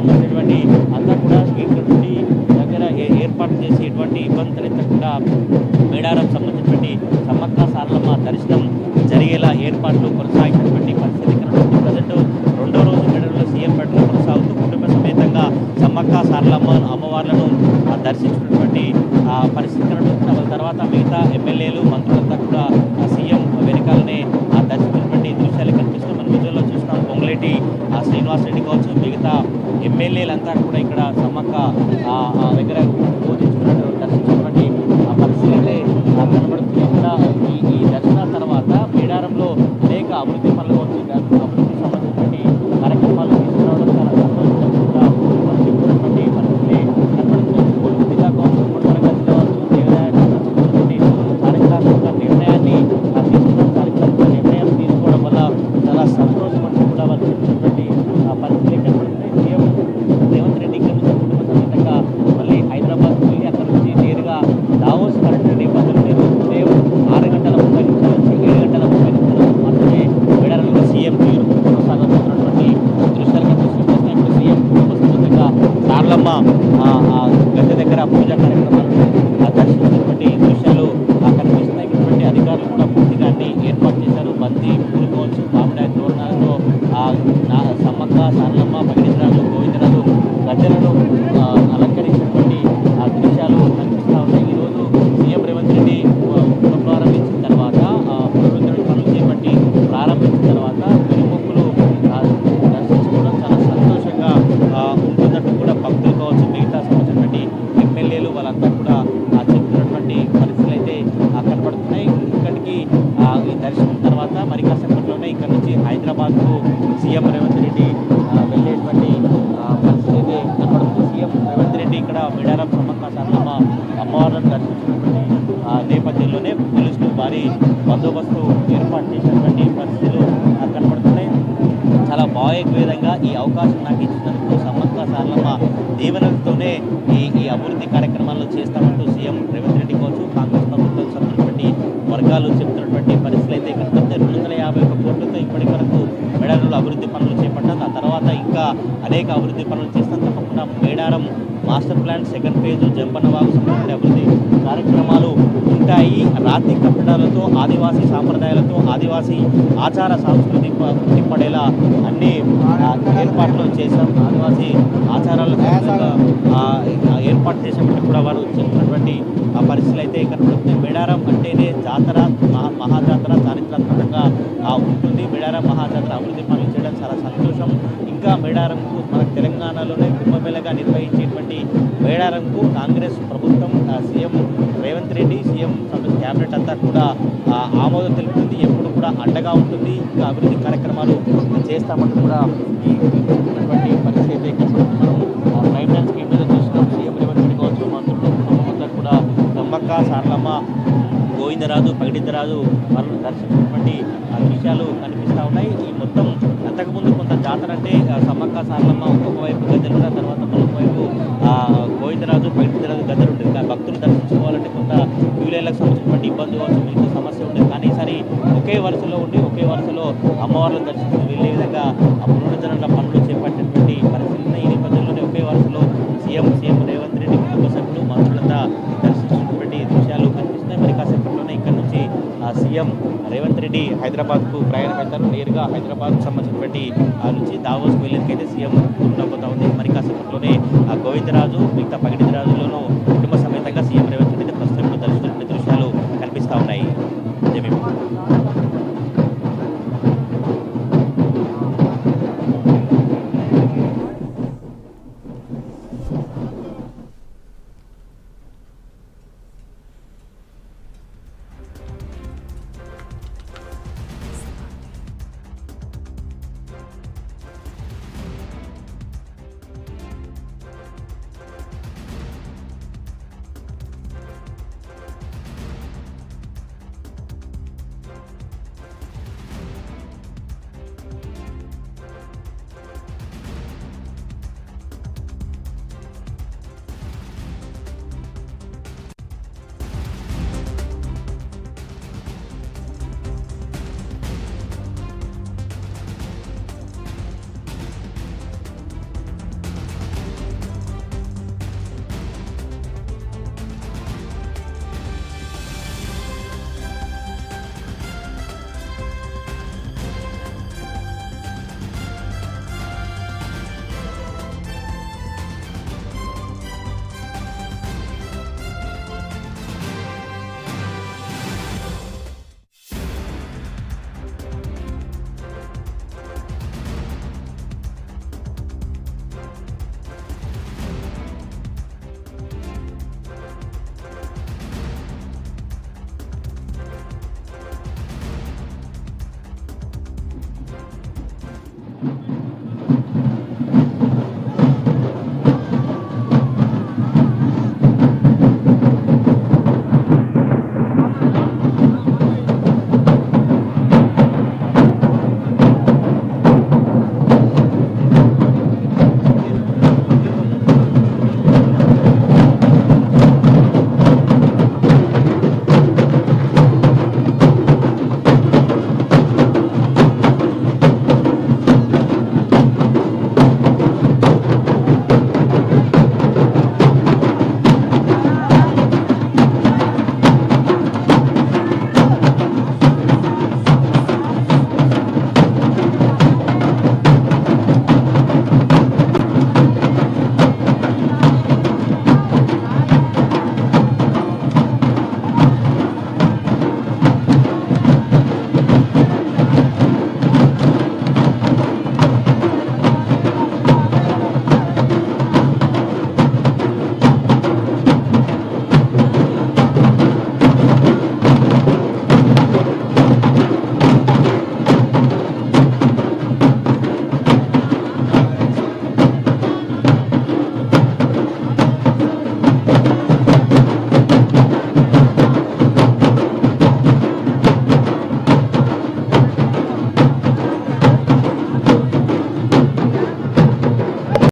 సంబంధించినటువంటి అంతా కూడా ఇటువంటి దగ్గర ఏర్పాటు చేసి ఎటువంటి ఇబ్బంది తలెత్తకుండా మేడారం సంబంధించినటువంటి సమ్మక్క సారలమ్మ దర్శనం జరిగేలా ఏర్పాట్లు కొనసాగినటువంటి పరిస్థితి ప్రజెంట్ రెండో రోజు మేడారంలో సీఎం పర్యటన కొనసాగుతూ కుటుంబ సమేతంగా సమ్మక్క సారలమ్మ అమ్మవార్లను దర్శించినటువంటి పరిస్థితి కనబడుతుంది. తర్వాత మిగతా ఎమ్మెల్యేలు మంత్రులంతా కూడా సీఎం వెనకాలనే దర్శించినటువంటి దృశ్యాలు కనిపిస్తున్నాయి. మన విజువల్లో చూస్తున్నాం. పొంగులేటి శ్రీనివాస్ రెడ్డి కావచ్చు, మిగతా ఎమ్మెల్యేలంతా కూడా ఇక్కడ సమ్మక్క దగ్గర పూజించుకున్నట్టు దర్శించినటువంటి పరిస్థితి అయితే కనబడుతుంది. ఇక్కడ ఈ దర్శనం తర్వాత మేడారంలో అనేక అభివృద్ధి పనులు కావచ్చు, అభివృద్ధికి సంబంధించినటువంటి కార్యక్రమాలు తీసుకురావడం చాలా సంతోషంగా పరిస్థితి కనబడుతుంది. జిల్లా కావచ్చు, గుల్బర్గా జిల్లా కావచ్చు, చారిత్రాత్మక నిర్ణయాన్ని చారిత్రాత్మక నిర్ణయం తీసుకోవడం వల్ల చాలా సంతోషం అంటూ కూడా వాళ్ళు చెప్పినటువంటి పరిస్థితి కనబడుతుంది. సీఎం రేవంత్ రెడ్డి ఇక్కడ నుంచి కుటుంబ సమేతంగా మళ్ళీ హైదరాబాద్ వెళ్ళి అక్కడ నుంచి నేరుగా దావోస్ కరెంట్ నేపథ్యంలో నేను ఉదయం 6 గంటల 30 నిమిషాల నుంచి 7 గంటల 30 నిమిషాల మాత్రమే మేడారంలో సీఎం తీరు కొనసాగుతున్నటువంటి దృశ్యాలు కనిపిస్తున్నాయి. ఇప్పుడు సీఎం కుటుంబ సమేతంగా సారలమ్మ గద్దె దగ్గర పూజా కార్యక్రమాలను దర్శించినటువంటి దృశ్యాలు కనిపిస్తున్నాయి. ఇటువంటి అధికారులు కూడా పూర్తిగా అన్ని ఏర్పాటు చేశారు. బంతి పూలు కావచ్చు, మామిడాయ తోరణాలతో సమ్మక్క సారలమ్మ పగిడిరాజు గోవిందరాజు గద్దెలను అలంకరించినటువంటి దృశ్యాలు కనిపిస్తూ ఉన్నాయి. ఈరోజు సీఎం రేవంత్ రెడ్డి ప్రారంభించిన తర్వాత పునరుద్ధరణ పనులు చేపట్టి ప్రారంభించిన తర్వాత పెరుమొక్కులు దర్శించుకోవడం చాలా సంతోషంగా ఉంటున్నట్టు కూడా భక్తులు కావచ్చు, మిగతా సంబంధించినటువంటి ఎమ్మెల్యేలు వాళ్ళంతా కూడా చెప్తున్నటువంటి పరిస్థితులు అయితే కనబడుతున్నాయి. ఇక్కడికి ఈ దర్శనం తర్వాత మరి కాసేపట్లోనే ఇక్కడ నుంచి హైదరాబాద్కు సీఎం రేవంత్ రెడ్డి వెళ్ళేటువంటి పరిస్థితి అయితే కనబడుతుంది. సీఎం రేవంత్ రెడ్డి ఇక్కడ మేడారం సమ్మక్క సారలమ్మ అమ్మవార్లను దర్శించినటువంటి నేపథ్యంలోనే పోలీసులు భారీ బందోబస్తు ఏర్పాటు చేసినటువంటి పరిస్థితులు కనబడుతున్నాయి. చాలా భావోద్వేగంగా ఈ అవకాశం నాకు ఇచ్చినందుకు సమ్మక్క సారలమ్మ దీవెనలతోనే ఈ అభివృద్ధి కార్యక్రమాలు చేస్తామంటూ సీఎం రేవంత్ రెడ్డి కావచ్చు, కాంగ్రెస్ ప్రభుత్వం సంబంధించినటువంటి వర్గాలు చెబుతున్నటువంటి పరిస్థితులు అయితే కనబడితే 251 కోట్లతో ఇప్పటి వరకు మేడారంలో అభివృద్ధి పనులు చేపట్టాం. ఆ తర్వాత ఇంకా అనేక అభివృద్ధి పనులు చేస్తాం. తప్పకుండా Medaram master plan second phase Jampanna Vagu సంబంధించిన అభివృద్ధి కార్యక్రమాలు ఉంటాయి. రాతి కట్టడాలతో, ఆదివాసీ సాంప్రదాయాలతో, ఆదివాసీ ఆచార సంస్కృతి పడేలా అన్ని ఏర్పాట్లు చేశాం. ఆదివాసీ ఆచారాలకు ఏర్పాటు చేసేటప్పుడు కూడా వారు చెప్తున్నటువంటి పరిస్థితులు అయితే కనబడుతుంది. మేడారం అంటేనే జాతర, మహాజాతర చారిత్రాత్మకంగా ఉంటుంది. మేడారం మహాజాతర అభివృద్ధి పనులు చేయడం చాలా సంతోషం. ఇంకా మేడారంకు మన తెలంగాణలోనే కుంభమేళగా నిర్వహించేటువంటి మేడారంకు కాంగ్రెస్ ప్రభుత్వం, CM Revanth Reddy, CM cabinet అంతా కూడా ఆమోదం తెలుపుతుంది. ఎప్పుడు కూడా అండగా ఉంటుంది. ఇంకా అభివృద్ధి కార్యక్రమాలు చేస్తామంటూ కూడా ఈ పరిస్థితి అయితే కనబడుతున్నాం. ప్రైమ్ లైన్ స్కీమ్ మీద చూసినాం. సీఎం రేవంత్ రెడ్డి కావచ్చు, మంత్రులు కుటుంబం అంతా కూడా సమ్మక్క సారలమ్మ గోవిందరాజు పగిడిద్దరాజు వారిని దర్శించినటువంటి దృశ్యాలు కనిపిస్తూ ఉన్నాయి. ఈ మొత్తం అంతకుముందు కొంత జాతర అంటే సమ్మక్క సారలమ్మ ఒకవైపు గద్దెలు ఉన్న తర్వాత మరొక వైపు గోవిందరాజు పగిడిద్దరాజు గద్దెలు ఉంటుంది. భక్తులు దర్శించుకోవాలంటే కొంత క్యూలైన్లకు సంబంధించినటువంటి ఇబ్బంది కావచ్చు, మీకు సమస్య ఉండేది. కానీ ఈసారి ఒకే వరుసలో ఉండి ఒకే వరుసలో అమ్మవార్లను దర్శించి వెళ్ళే విధంగా పునరుద్ధరణ పనులు చేపట్టినటువంటి పరిస్థితి ఉన్నాయి. ఈ నేపథ్యంలోనే ఒకే వరుసలో సీఎం రేవంత్ రెడ్డి కుటుంబ సభ్యులు మంత్రులంతా దర్శించినటువంటి దృశ్యాలు కనిపిస్తున్నాయి. మరి కాసేపట్లోనే ఇక్కడ నుంచి సీఎం రేవంత్ రెడ్డి హైదరాబాద్కు ప్రయాణమవుతారు. నేరుగా హైదరాబాద్కు సంబంధించినటువంటి నుంచి దావోస్కు వెళ్ళేందుకైతే సీఎం ఉండబోతా ఉంది. మరి కాసేపట్లోనే గోవిందరాజు, మిగతా పగిడిరాజు